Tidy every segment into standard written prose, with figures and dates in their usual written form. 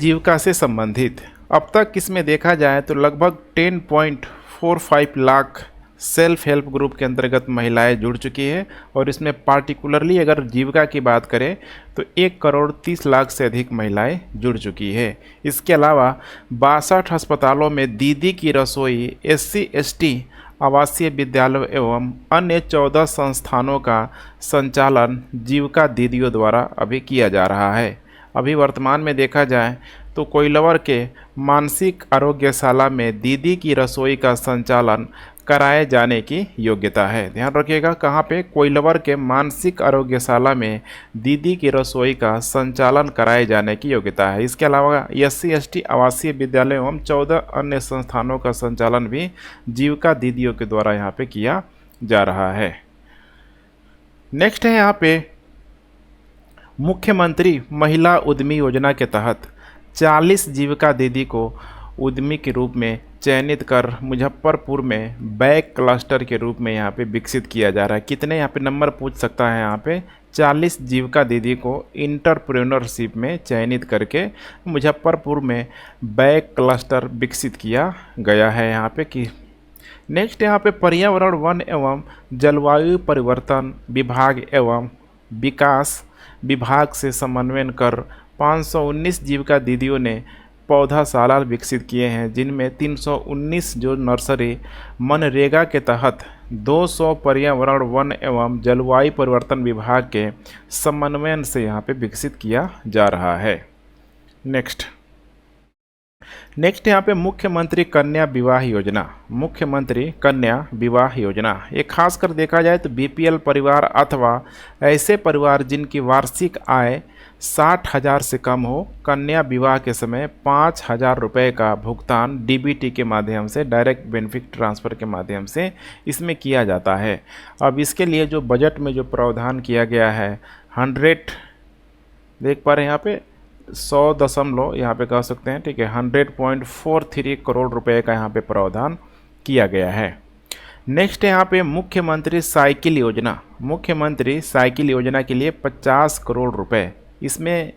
जीविका से संबंधित अब तक इसमें देखा जाए तो लगभग 10.45 लाख सेल्फ हेल्प ग्रुप के अंतर्गत महिलाएं जुड़ चुकी है और इसमें पार्टिकुलरली अगर जीविका की बात करें तो 1,30,00,000 से अधिक महिलाएं जुड़ चुकी है। इसके अलावा 62 अस्पतालों में दीदी की रसोई, SC/ST आवासीय विद्यालयों एवं अन्य 14 संस्थानों का संचालन जीविका दीदियों द्वारा अभी किया जा रहा है। अभी वर्तमान में देखा जाए तो कोइलवर के मानसिक आरोग्यशाला में दीदी की रसोई का संचालन कराए जाने की योग्यता है। ध्यान रखिएगा, कहाँ पे? कोइलवर के मानसिक आरोग्यशाला में दीदी की रसोई का संचालन कराए जाने की योग्यता है। इसके अलावा SC/ST आवासीय विद्यालय एवं 14 अन्य संस्थानों का संचालन भी जीविका दीदियों के द्वारा यहाँ पे किया जा रहा है। नेक्स्ट है यहाँ पे मुख्यमंत्री महिला उद्यमी योजना के तहत 40 जीविका दीदी को उद्यमी के रूप में चयनित कर मुजफ्फरपुर में बैक क्लस्टर के रूप में यहाँ पे विकसित किया जा रहा है। कितने यहाँ पे नंबर पूछ सकता है? यहाँ पे 40 जीविका दीदी को इंटरप्रेन्योरशिप में चयनित करके मुजफ्फरपुर में बैक क्लस्टर विकसित किया गया है यहाँ पे। कि नेक्स्ट यहाँ पे पर्यावरण, वन एवं जलवायु परिवर्तन विभाग एवं विकास विभाग से समन्वय कर 519 जीविका दीदियों ने पौधाशाला विकसित किए हैं, जिनमें 319 जो नर्सरी मनरेगा के तहत 200 पर्यावरण, वन एवं जलवायु परिवर्तन विभाग के समन्वय से यहाँ पे विकसित किया जा रहा है। नेक्स्ट यहाँ पे मुख्यमंत्री कन्या विवाह योजना। मुख्यमंत्री कन्या विवाह योजना ये खासकर देखा जाए तो BPL परिवार अथवा ऐसे परिवार जिनकी वार्षिक आय 60,000 से कम हो, कन्या विवाह के समय 5,000 रुपये का भुगतान DBT के माध्यम से, डायरेक्ट बेनिफिट ट्रांसफ़र के माध्यम से इसमें किया जाता है। अब इसके लिए जो बजट में जो प्रावधान किया गया है 100, देख पा रहे हैं यहाँ पे 100 दशमलव यहाँ पे कह सकते हैं, ठीक है, 100.43 करोड़ रुपए का यहाँ पे प्रावधान किया गया है। नेक्स्ट यहाँ पे मुख्यमंत्री साइकिल योजना। मुख्यमंत्री साइकिल योजना के लिए 50 करोड़ रुपए, इसमें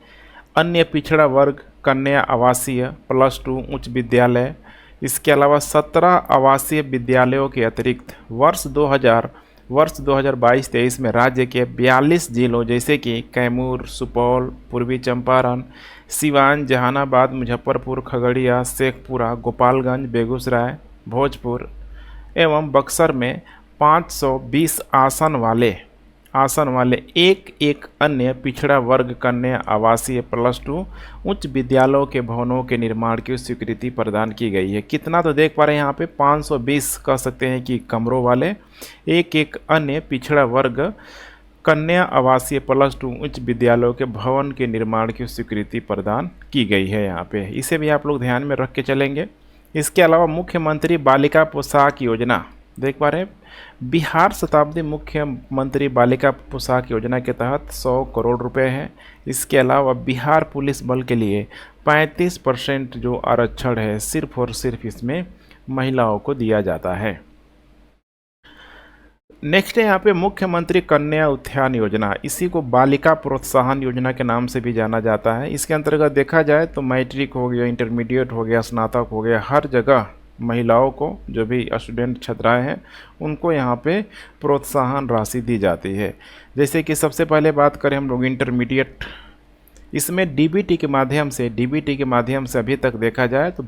अन्य पिछड़ा वर्ग, कन्या आवासीय, +2 उच्च विद्यालय, इसके अलावा 17 आवासीय विद्यालयों के अतिरिक्त वर्ष 2022-23 में राज्य के 42 जिलों जैसे कि कैमूर, सुपौल, पूर्वी चंपारण, सिवान, जहानाबाद, मुजफ्फरपुर, खगड़िया, शेखपुरा, गोपालगंज, बेगूसराय, भोजपुर एवं बक्सर में 520 आसन वाले एक अन्य पिछड़ा वर्ग कन्या आवासीय +2 उच्च विद्यालयों के भवनों के निर्माण की स्वीकृति प्रदान की गई है। कितना तो देख पा रहे हैं यहाँ पे 520 कह सकते हैं कि कमरों वाले एक अन्य पिछड़ा वर्ग कन्या आवासीय +2 उच्च विद्यालयों के भवन के निर्माण की स्वीकृति प्रदान की गई है यहाँ पे। इसे भी आप लोग ध्यान में रख के चलेंगे। इसके अलावा मुख्यमंत्री बालिका पोशाक योजना देख पा रहे हैं, बिहार शताब्दी मुख्यमंत्री बालिका पोशाक योजना के तहत 100 करोड़ रुपए हैं। इसके अलावा बिहार पुलिस बल के लिए 35% जो आरक्षण है सिर्फ और सिर्फ इसमें महिलाओं को दिया जाता है। नेक्स्ट है यहाँ पे मुख्यमंत्री कन्या उत्थान योजना, इसी को बालिका प्रोत्साहन योजना के नाम से भी जाना जाता है। इसके अंतर्गत देखा जाए तो मैट्रिक हो गया, इंटरमीडिएट हो गया, स्नातक हो गया, हर जगह महिलाओं को जो भी स्टूडेंट छात्राएं हैं उनको यहाँ पे प्रोत्साहन राशि दी जाती है। जैसे कि सबसे पहले बात करें हम लोग इंटरमीडिएट, इसमें DBT के माध्यम से अभी तक देखा जाए तो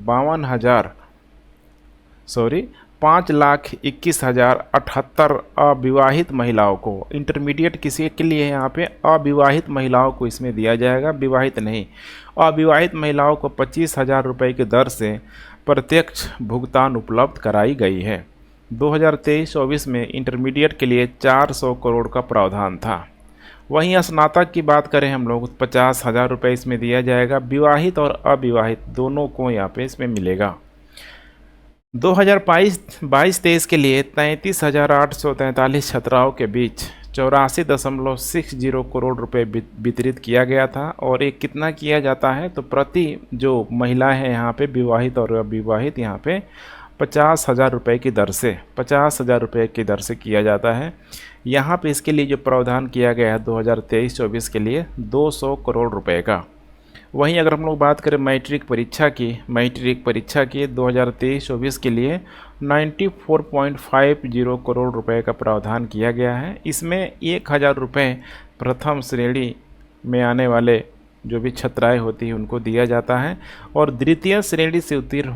5,21,078 अविवाहित महिलाओं को, इंटरमीडिएट किसी के लिए यहाँ पे अविवाहित महिलाओं को इसमें दिया जाएगा, विवाहित नहीं। अविवाहित महिलाओं को 25,000 रुपये की दर से प्रत्यक्ष भुगतान उपलब्ध कराई गई है। 2023-24 में इंटरमीडिएट के लिए 400 करोड़ का प्रावधान था। वहीं स्नातक की बात करें हम लोग 50,000 रुपये इसमें दिया जाएगा, विवाहित और अविवाहित दोनों को यहाँ पे इसमें मिलेगा। 2022-23 के लिए 33,843 छात्राओं के बीच 84.60 करोड़ रुपए वितरित किया गया था। और ये कितना किया जाता है तो प्रति जो महिला है यहाँ पे विवाहित और अविवाहित यहाँ पे 50,000 रुपये की दर से 50,000 रुपये की दर से किया जाता है। यहाँ पे इसके लिए जो प्रावधान किया गया है 2023-24 के लिए 200 करोड़ रुपए का। वहीं अगर हम लोग बात करें मैट्रिक परीक्षा की 2023-24 के लिए 94.50 करोड़ रुपए का प्रावधान किया गया है। इसमें 1000 रुपये प्रथम श्रेणी में आने वाले जो भी छात्राएं होती हैं उनको दिया जाता है, और द्वितीय श्रेणी से उत्तीर्ण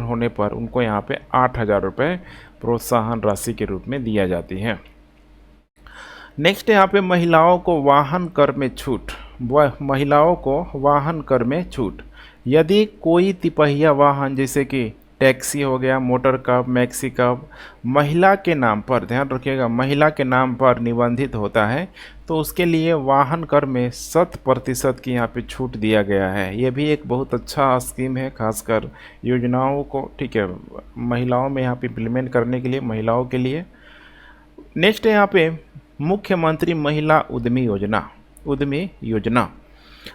होने पर उनको यहाँ पे 8000 रुपये प्रोत्साहन राशि के रूप में दिया जाती है। नेक्स्ट यहाँ पे महिलाओं को वाहन कर में छूट। यदि कोई तिपहिया वाहन जैसे कि टैक्सी हो गया, मोटर कब, मैक्सी कब महिला के नाम पर, ध्यान रखिएगा, महिला के नाम पर निबंधित होता है तो उसके लिए वाहन कर में 100% की यहाँ पे छूट दिया गया है। ये भी एक बहुत अच्छा स्कीम है, खासकर योजनाओं को, ठीक है, महिलाओं में यहाँ पे इम्प्लीमेंट करने के लिए, महिलाओं के लिए। नेक्स्ट है यहाँ पे मुख्यमंत्री महिला उद्यमी योजना।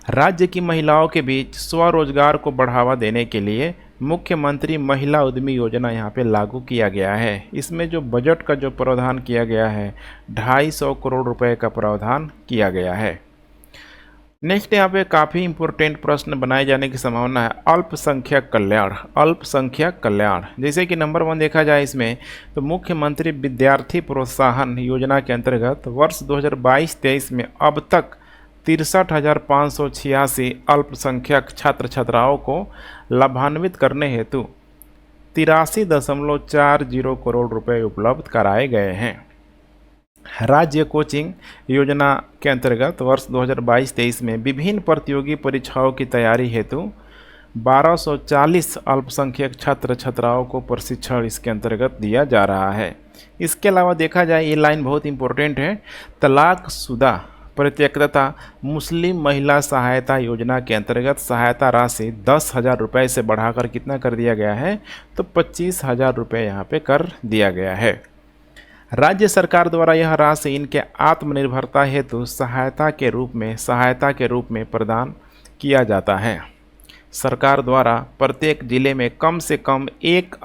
राज्य की महिलाओं के बीच स्वरोजगार को बढ़ावा देने के लिए मुख्यमंत्री महिला उद्यमी योजना यहाँ पे लागू किया गया है। इसमें जो बजट का जो प्रावधान किया गया है 250 करोड़ रुपए का प्रावधान किया गया है। नेक्स्ट यहाँ पे काफ़ी इंपॉर्टेंट प्रश्न बनाए जाने की संभावना है। अल्पसंख्यक कल्याण, जैसे कि नंबर 1 देखा जाए इसमें तो मुख्यमंत्री विद्यार्थी प्रोत्साहन योजना के अंतर्गत वर्ष 2022-23 में अब तक 63,586 अल्पसंख्यक छात्र छात्राओं को लाभान्वित करने हेतु 83.40 करोड़ रुपए उपलब्ध कराए गए हैं। राज्य कोचिंग योजना के अंतर्गत वर्ष 2022-23 में विभिन्न प्रतियोगी परीक्षाओं की तैयारी हेतु 1240 अल्पसंख्यक छात्र छात्राओं को प्रशिक्षण इसके अंतर्गत दिया जा रहा है। इसके अलावा देखा जाए, ये लाइन बहुत इंपॉर्टेंट है, तलाकशुदा परित्यक्ता मुस्लिम महिला सहायता योजना के अंतर्गत सहायता राशि 10,000 रुपये से बढ़ाकर कितना कर दिया गया है, तो 25,000 रुपये यहाँ पे कर दिया गया है। राज्य सरकार द्वारा यह राशि इनके आत्मनिर्भरता हेतु सहायता के रूप में प्रदान किया जाता है। सरकार द्वारा प्रत्येक जिले में कम से कम एक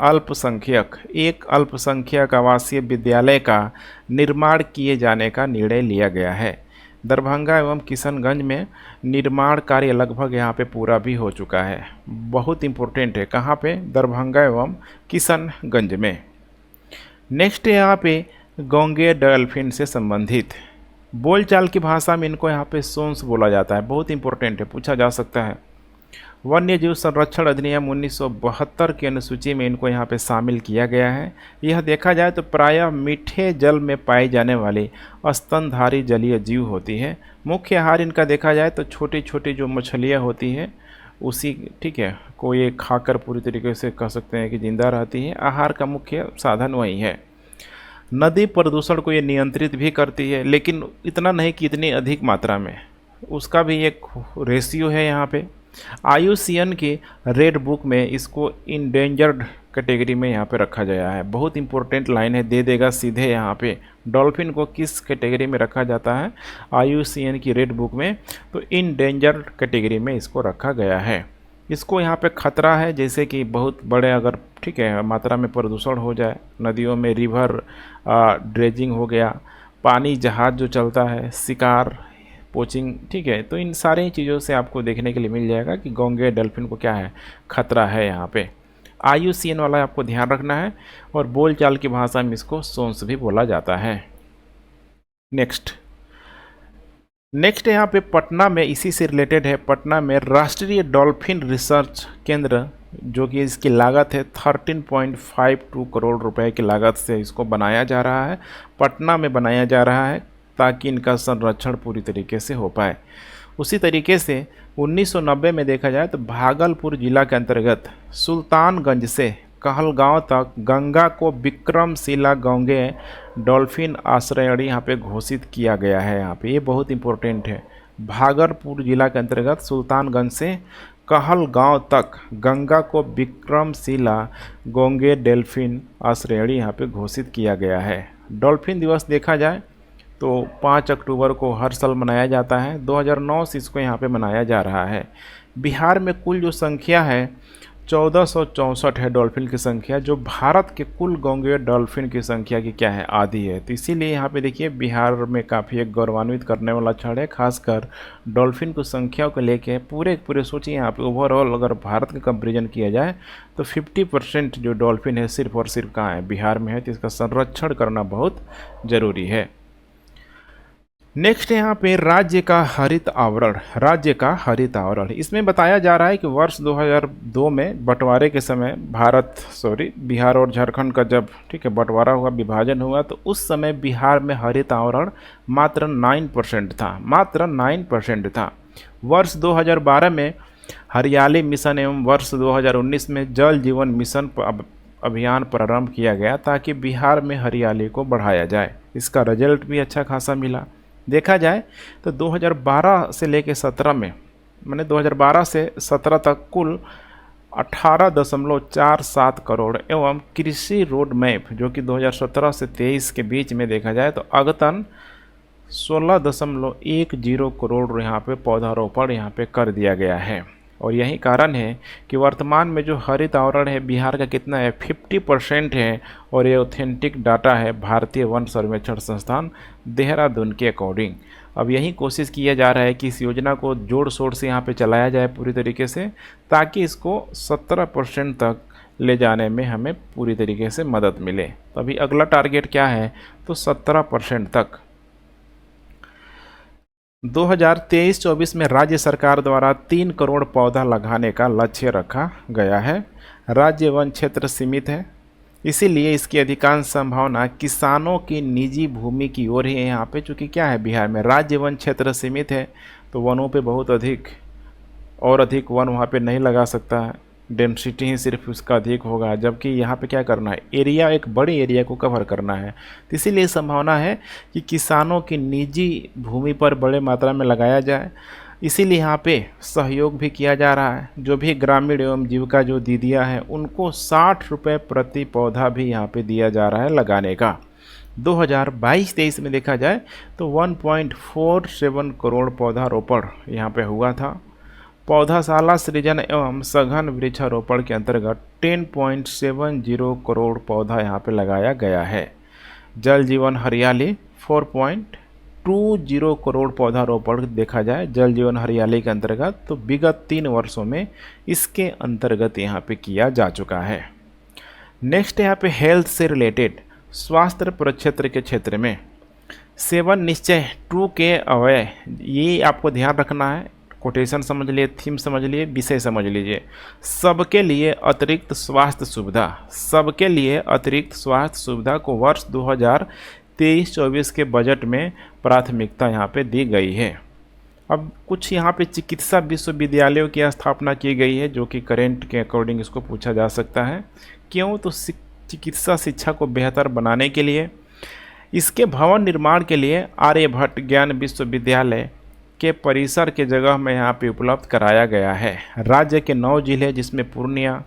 अल्पसंख्यक आवासीय विद्यालय का निर्माण किए जाने का निर्णय लिया गया है। दरभंगा एवं किशनगंज में निर्माण कार्य लगभग यहाँ पे पूरा भी हो चुका है। बहुत इम्पोर्टेंट है, कहाँ पे, दरभंगा एवं किशनगंज में। नेक्स्ट है यहाँ पे गोंगे डॉल्फिन से संबंधित, बोलचाल की भाषा में इनको यहाँ पे सोंस बोला जाता है। बहुत इंपॉर्टेंट है, पूछा जा सकता है। वन्य जीव संरक्षण अधिनियम 1972 की अनुसूची में इनको यहाँ पे शामिल किया गया है। यह देखा जाए तो प्रायः मीठे जल में पाई जाने वाली स्तनधारी जलीय जीव होती है। मुख्य आहार इनका देखा जाए तो छोटी छोटी जो मछलियाँ होती हैं उसी, ठीक है, को ये खाकर पूरी तरीके से कह सकते हैं कि जिंदा रहती है। आहार का मुख्य साधन वही है। नदी प्रदूषण को ये नियंत्रित भी करती है, लेकिन इतना नहीं कि इतनी अधिक मात्रा में, उसका भी एक रेशियो है यहाँ पे। IUCN की रेड बुक में इसको इंडेंजर्ड कैटेगरी में यहाँ पे रखा गया है। बहुत इंपॉर्टेंट लाइन है, दे देगा सीधे यहाँ पे डॉल्फिन को किस कैटेगरी में रखा जाता है IUCN की रेड बुक में, तो इंडेंजर्ड कैटेगरी में इसको रखा गया है। इसको यहाँ पे खतरा है, जैसे कि बहुत बड़े अगर, ठीक है, मात्रा में प्रदूषण हो जाए, नदियों में रिवर ड्रेजिंग हो गया, पानी जहाज जो चलता है, शिकार, पोचिंग, ठीक है, तो इन सारी चीज़ों से आपको देखने के लिए मिल जाएगा कि गोंगे डॉल्फिन को क्या है, खतरा है। यहाँ पे IUCN वाला आपको ध्यान रखना है, और बोलचाल की भाषा में इसको सोंस भी बोला जाता है। नेक्स्ट यहाँ पे पटना में, इसी से रिलेटेड है, पटना में राष्ट्रीय डॉल्फिन रिसर्च केंद्र, जो कि इसकी लागत है 13.52 करोड़ रुपए की लागत से इसको बनाया जा रहा है। पटना में बनाया जा रहा है ताकि इनका संरक्षण पूरी तरीके से हो पाए। उसी तरीके से 1990 में देखा जाए तो भागलपुर जिला के अंतर्गत सुल्तानगंज से कहलगांव तक गंगा को विक्रमशिला गोंगे डॉल्फिन आश्रयणी यहाँ पे घोषित किया गया है। यहाँ पे ये बहुत इंपॉर्टेंट है, भागलपुर जिला के अंतर्गत सुल्तानगंज से कहलगांव तक गंगा को विक्रमशिला गोंगे डॉल्फिन आश्रयणी यहाँ पे घोषित किया गया है। डॉल्फिन दिवस देखा जाए तो 5 अक्टूबर को हर साल मनाया जाता है। 2009 से इसको यहाँ पे मनाया जा रहा है। बिहार में कुल जो संख्या है 1464 है डॉल्फिन की संख्या, जो भारत के कुल गंगेय डॉल्फिन की संख्या की क्या है, आधी है। तो इसीलिए यहाँ पे देखिए बिहार में काफ़ी एक गौरवान्वित करने वाला क्षण है, खासकर डॉल्फिन की संख्या को लेके। पूरे सोचिए यहाँ पे ओवरऑल अगर भारत का कंपेरिजन किया जाए तो 50% जो डॉल्फिन है सिर्फ और सिर्फ कहाँ है, बिहार में है। तो इसका संरक्षण करना बहुत ज़रूरी है। नेक्स्ट यहाँ पे राज्य का हरित आवरण, राज्य का हरित आवरण। इसमें बताया जा रहा है कि वर्ष 2002 में बंटवारे के समय बिहार और झारखंड का जब बंटवारा हुआ, विभाजन हुआ, तो उस समय बिहार में हरित आवरण मात्र 9% था, मात्र 9% था। वर्ष 2012 में हरियाली मिशन एवं वर्ष 2019 में जल जीवन मिशन अभियान प्रारंभ किया गया ताकि बिहार में हरियाली को बढ़ाया जाए। इसका रिजल्ट भी अच्छा खासा मिला। देखा जाए तो 2012 से लेकर 17 में, मैंने 2012 से 17 तक कुल 18.47 करोड़ एवं कृषि रोड मैप, जो कि 2017 से 23 के बीच में देखा जाए तो अगतन 16.10 करोड़ यहाँ पे पौधारोपण यहाँ पे कर दिया गया है। और यही कारण है कि वर्तमान में जो हरित आवरण है बिहार का कितना है, 50% है। और ये ऑथेंटिक डाटा है भारतीय वन सर्वेक्षण संस्थान देहरादून के अकॉर्डिंग। अब यही कोशिश किया जा रहा है कि इस योजना को जोड़ शोर से यहाँ पे चलाया जाए पूरी तरीके से, ताकि इसको 17% तक ले जाने में हमें पूरी तरीके से मदद मिले। तो अभी अगला टारगेट क्या है, तो 17% तक। 2023-24 में राज्य सरकार द्वारा 3 करोड़ पौधा लगाने का लक्ष्य रखा गया है। राज्य वन क्षेत्र सीमित है, इसीलिए इसकी अधिकांश संभावना किसानों की निजी भूमि की ओर ही है। यहाँ पे चूँकि क्या है, बिहार में राज्य वन क्षेत्र सीमित है, तो वनों पे बहुत अधिक वन वहाँ पे नहीं लगा सकता है, डेंसिटी ही सिर्फ उसका अधिक होगा। जबकि यहाँ पे क्या करना है, एरिया, एक बड़े एरिया को कवर करना है। तो इसीलिए संभावना है कि किसानों की निजी भूमि पर बड़े मात्रा में लगाया जाए। इसीलिए यहाँ पे सहयोग भी किया जा रहा है। जो भी ग्रामीण एवं जीविका जो दीदियाँ हैं, उनको 60 रुपये प्रति पौधा भी यहाँ पे दिया जा रहा है लगाने का। 2022-23 में देखा जाए तो 1.47 करोड़ पौधारोपण यहाँ पे हुआ था। पौधाशाला सृजन एवं सघन वृक्षारोपण के अंतर्गत 10.70 करोड़ पौधा यहाँ पे लगाया गया है। जल जीवन हरियाली 4.20 करोड़ पौधारोपण देखा जाए जल जीवन हरियाली के अंतर्गत, तो विगत 3 वर्षों में इसके अंतर्गत यहाँ पे किया जा चुका है। नेक्स्ट यहाँ पे हेल्थ से रिलेटेड स्वास्थ्य प्रक्षेत्र के क्षेत्र में 7 निश्चय 2 के अवय, ये आपको ध्यान रखना है। कोटेशन समझ लिए, थीम समझ लिए, विषय समझ लीजिए। सबके लिए अतिरिक्त स्वास्थ्य सुविधा, सबके लिए अतिरिक्त स्वास्थ्य सुविधा को वर्ष 2023-24 के बजट में प्राथमिकता यहाँ पे दी गई है। अब कुछ यहाँ पे चिकित्सा विश्वविद्यालयों की स्थापना की गई है, जो कि करेंट के अकॉर्डिंग इसको पूछा जा सकता है। क्यों, तो चिकित्सा शिक्षा को बेहतर बनाने के लिए। इसके भवन निर्माण के लिए आर्यभट्ट ज्ञान विश्वविद्यालय के परिसर के जगह में यहाँ पे उपलब्ध कराया गया है। राज्य के 9 जिले, जिसमें पूर्णिया,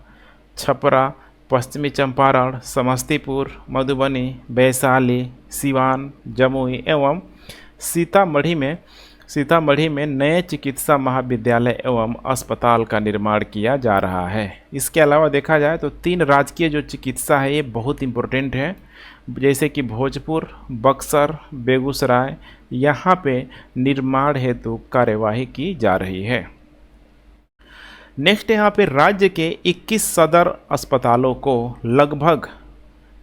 छपरा, पश्चिमी चंपारण, समस्तीपुर, मधुबनी, वैशाली, सिवान, जमुई एवं सीतामढ़ी में नए चिकित्सा महाविद्यालय एवं अस्पताल का निर्माण किया जा रहा है। इसके अलावा देखा जाए तो 3 राजकीय जो चिकित्सा है ये बहुत इम्पोर्टेंट है, जैसे कि भोजपुर, बक्सर, बेगूसराय, यहाँ पे निर्माण हेतु कार्यवाही की जा रही है। नेक्स्ट यहाँ पे राज्य के 21 सदर अस्पतालों को लगभग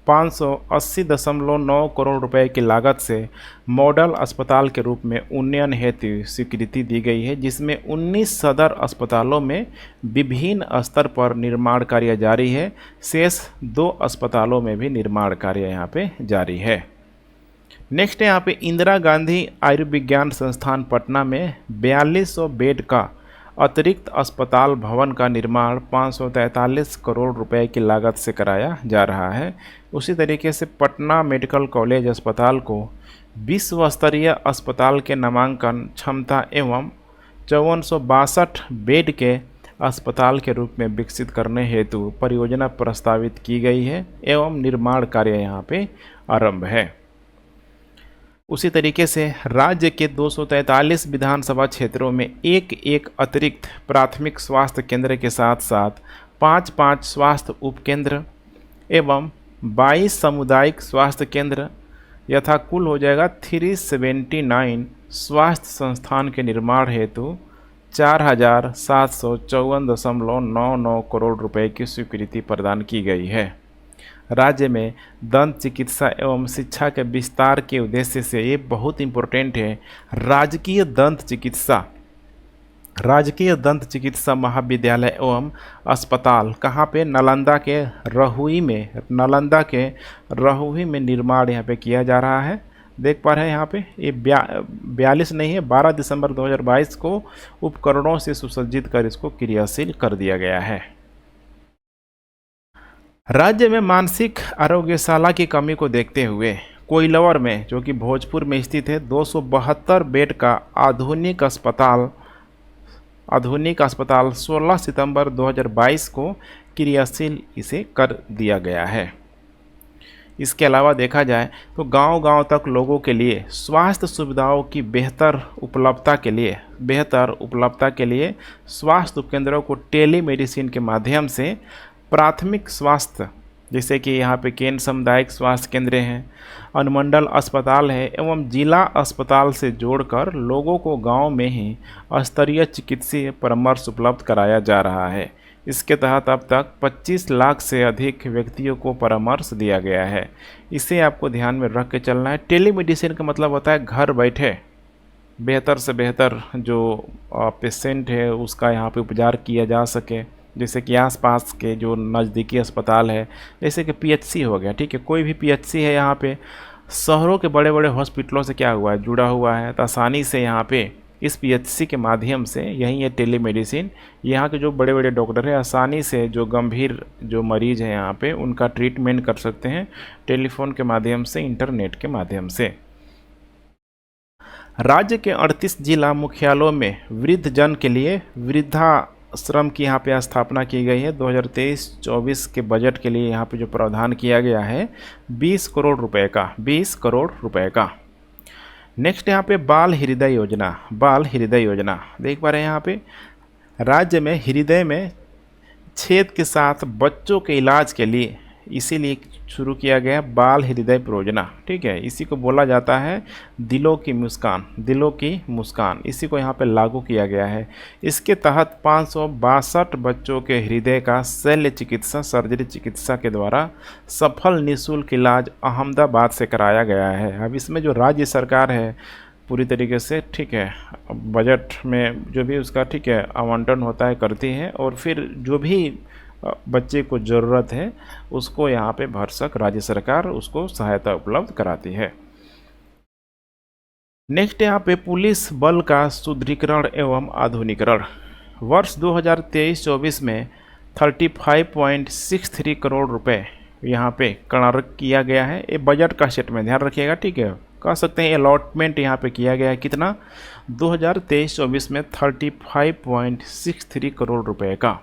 580.9 करोड़ रुपए की लागत से मॉडल अस्पताल के रूप में उन्नयन हेतु स्वीकृति दी गई है, जिसमें 19 सदर अस्पतालों में विभिन्न स्तर पर निर्माण कार्य जारी है। शेष 2 अस्पतालों में भी निर्माण कार्य यहाँ पे जारी है। नेक्स्ट यहाँ पे इंदिरा गांधी आयुर्विज्ञान संस्थान पटना में 4200 बेड का अतिरिक्त अस्पताल भवन का निर्माण 543 करोड़ रुपए की लागत से कराया जा रहा है। उसी तरीके से पटना मेडिकल कॉलेज अस्पताल को विश्व स्तरीय अस्पताल के नामांकन क्षमता एवं 5462 बेड के अस्पताल के रूप में विकसित करने हेतु परियोजना प्रस्तावित की गई है एवं निर्माण कार्य यहाँ पे आरंभ है। उसी तरीके से राज्य के 243 विधानसभा क्षेत्रों में एक अतिरिक्त प्राथमिक स्वास्थ्य केंद्र के साथ साथ 5 स्वास्थ्य उपकेंद्र एवं 22 सामुदायिक स्वास्थ्य केंद्र यथा कुल हो जाएगा 379 स्वास्थ्य संस्थान के निर्माण हेतु 4,754.99 करोड़ रुपए की स्वीकृति प्रदान की गई है। राज्य में दंत चिकित्सा एवं शिक्षा के विस्तार के उद्देश्य से ये बहुत इम्पोर्टेंट है। राजकीय दंत चिकित्सा महाविद्यालय एवं अस्पताल कहाँ पे? नालंदा के रहुई में निर्माण यहाँ पे किया जा रहा है। देख पा रहे हैं यहाँ पे ये 42 नहीं है, 12 दिसंबर 2022 को उपकरणों से सुसज्जित कर इसको क्रियाशील कर दिया गया है। राज्य में मानसिक आरोग्यशाला की कमी को देखते हुए कोइलवर में, जो कि भोजपुर में स्थित है, 272 बेड का आधुनिक अस्पताल 16 सितंबर 2022 को क्रियाशील इसे कर दिया गया है। इसके अलावा देखा जाए तो गांव-गांव तक लोगों के लिए स्वास्थ्य सुविधाओं की बेहतर उपलब्धता के लिए स्वास्थ्य उपकेंद्रों को टेलीमेडिसिन के माध्यम से प्राथमिक स्वास्थ्य, जैसे कि यहाँ पे केंद्र सामुदायिक स्वास्थ्य केंद्र हैं, अनुमंडल अस्पताल है एवं जिला अस्पताल से जोड़कर लोगों को गांव में ही स्तरीय चिकित्सीय परामर्श उपलब्ध कराया जा रहा है। इसके तहत अब तक 25 लाख से अधिक व्यक्तियों को परामर्श दिया गया है। इसे आपको ध्यान में रख के चलना है। टेलीमेडिसिन का मतलब होता है घर बैठे बेहतर से बेहतर जो पेशेंट है उसका यहाँ पे उपचार किया जा सके। जैसे कि आसपास के जो नज़दीकी अस्पताल है, जैसे कि पीएचसी हो गया, ठीक है, कोई भी पीएचसी है यहाँ पे शहरों के बड़े बड़े हॉस्पिटलों से क्या हुआ है, जुड़ा हुआ है, तो आसानी से यहाँ पे इस पीएचसी के माध्यम से यही है टेलीमेडिसिन। यहाँ के जो बड़े बड़े डॉक्टर हैं आसानी से जो गंभीर जो मरीज़ हैं यहाँ पे उनका ट्रीटमेंट कर सकते हैं टेलीफोन के माध्यम से, इंटरनेट के माध्यम से। राज्य के 38 जिला मुख्यालयों में वृद्धजन के लिए वृद्धाश्रम की यहाँ पे स्थापना की गई है। 2023-24 के बजट के लिए यहाँ पे जो प्रावधान किया गया है 20 करोड़ रुपए का। नेक्स्ट यहाँ पे बाल हृदय योजना देख पा रहे हैं यहाँ पे राज्य में हृदय में छेद के साथ बच्चों के इलाज के लिए इसीलिए शुरू किया गया बाल हृदय परियोजना, ठीक है। इसी को बोला जाता है दिलों की मुस्कान, इसी को यहाँ पे लागू किया गया है। इसके तहत 562 बच्चों के हृदय का शल्य चिकित्सा सर्जरी चिकित्सा के द्वारा सफल निःशुल्क इलाज अहमदाबाद से कराया गया है। अब इसमें जो राज्य सरकार है पूरी तरीके से, ठीक है, बजट में जो भी उसका, ठीक है, आवंटन होता है करती है और फिर जो भी बच्चे को ज़रूरत है उसको यहाँ पे भरसक राज्य सरकार उसको सहायता उपलब्ध कराती है। नेक्स्ट यहाँ पे पुलिस बल का सुदृढ़ीकरण एवं आधुनिकीकरण वर्ष 2023-24 में 35.63 करोड़ रुपए यहाँ पे करार किया गया है। ये बजट का स्टेटमेंट ध्यान रखिएगा, ठीक है, कह सकते हैं अलॉटमेंट यहाँ पे किया गया है कितना 2023-24 में 35.63 करोड़ रुपए का।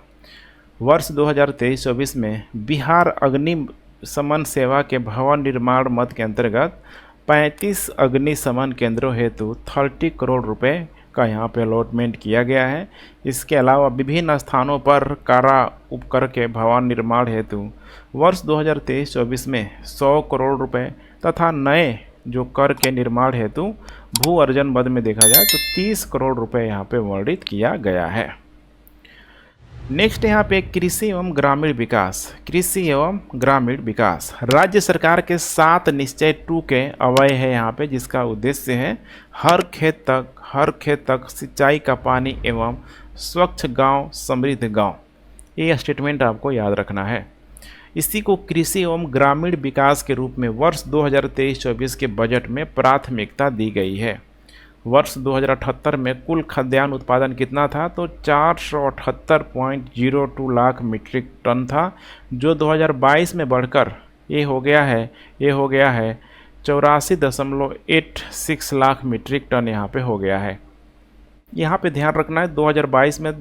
वर्ष 2023-24 में बिहार अग्निशमन सेवा के भवन निर्माण मद के अंतर्गत 35 अग्निशमन केंद्रों हेतु 30 करोड़ रुपए का यहाँ पे अलॉटमेंट किया गया है। इसके अलावा विभिन्न स्थानों पर कारा उपकर के भवन निर्माण हेतु वर्ष 2023-24 में 100 करोड़ रुपए तथा नए जो कर के निर्माण हेतु भू अर्जन मद में देखा जाए तो 30 करोड़ रुपए यहाँ पे वर्णित किया गया है। नेक्स्ट यहाँ पे कृषि एवं ग्रामीण विकास राज्य सरकार के 7 निश्चय 2 के अवय है यहाँ पे, जिसका उद्देश्य है हर खेत तक सिंचाई का पानी एवं स्वच्छ गांव समृद्ध गांव। ये स्टेटमेंट आपको याद रखना है। इसी को कृषि एवं ग्रामीण विकास के रूप में वर्ष 2023-24 के बजट में प्राथमिकता दी गई है। वर्ष 2078 में कुल खाद्यान्न उत्पादन कितना था तो 478.02 लाख मीट्रिक टन था, जो 2022 में बढ़कर ये हो गया है 84.86 लाख मीट्रिक टन यहाँ पे हो गया है। यहाँ पे ध्यान रखना है 2022 में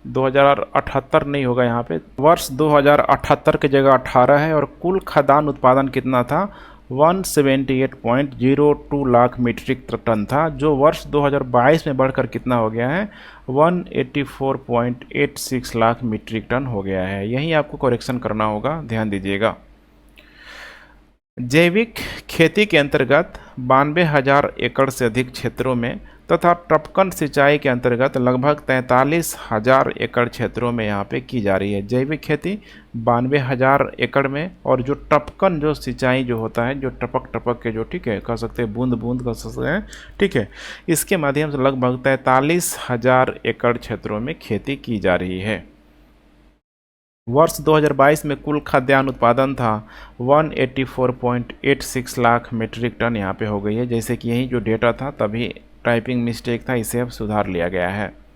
2078 नहीं होगा, यहाँ पे वर्ष 2078 की जगह 18 है और कुल खाद्यान्न उत्पादन कितना था 178.02 लाख मीट्रिक टन था, जो वर्ष 2022 में बढ़कर कितना हो गया है, 184.86 लाख मीट्रिक टन हो गया है। यही आपको करेक्शन करना होगा, ध्यान दीजिएगा। जैविक खेती के अंतर्गत 92,000 एकड़ से अधिक क्षेत्रों में तथा टपकन सिंचाई के अंतर्गत लगभग 43,000 एकड़ क्षेत्रों में यहाँ पे की जा रही है। जैविक खेती 92,000 एकड़ में, और जो टपकन जो सिंचाई जो होता है, जो टपक टपक के जो, ठीक है, कह सकते हैं बूंद बूंद कह सकते हैं, ठीक है, इसके माध्यम से लगभग 43,000 एकड़ क्षेत्रों में खेती की जा रही है। वर्ष 2022 में कुल खाद्यान्न उत्पादन था 184.86 लाख मीट्रिक टन यहाँ पे हो गई है। जैसे कि यही जो डेटा था तभी टाइपिंग मिस्टेक था, इसे अब सुधार लिया गया है।